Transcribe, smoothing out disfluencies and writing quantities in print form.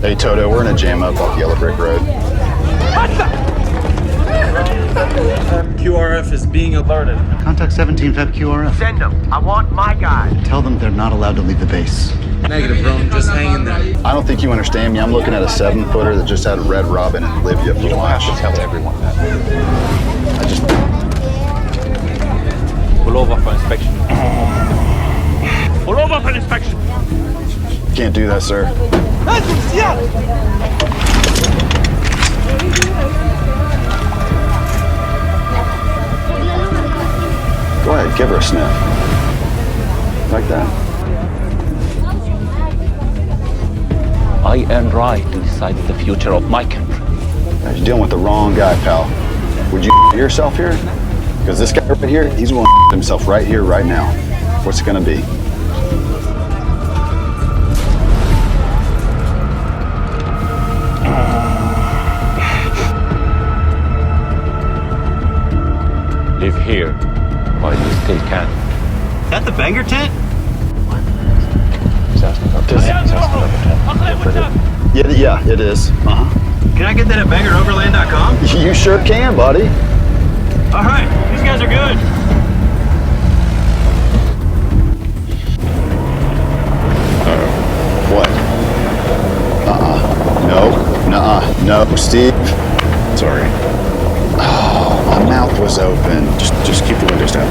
Hey, Toto, we're in a jam up off Yellow Brick Road. QRF is being alerted. Contact 17 Feb QRF. Send them. I want my guy. Tell them they're not allowed to leave the base. Negative, bro. I'm just hanging there. I don't think you understand me. I'm looking at a 7-footer that just had Red Robin and Libya for lunch. You don't have to tell everyone that. I just... Pull over for inspection. Pull over for inspection. Can't do that, sir. Go ahead, give her a sniff. Like that. I earned right to decide the future of my country. You're dealing with the wrong guy, pal. Would you yourself here? Because this guy right here, he's willing to himself right here, right now. What's it gonna be? Live here while you still can. Is that the banger tent? He's asking about the tent. Yeah, it is. Can I get that at bangeroverland.com? You sure can, buddy. All right, these guys are good. What? No, Steve. Sorry. Oh, my mouth was open. Just keep the windows down.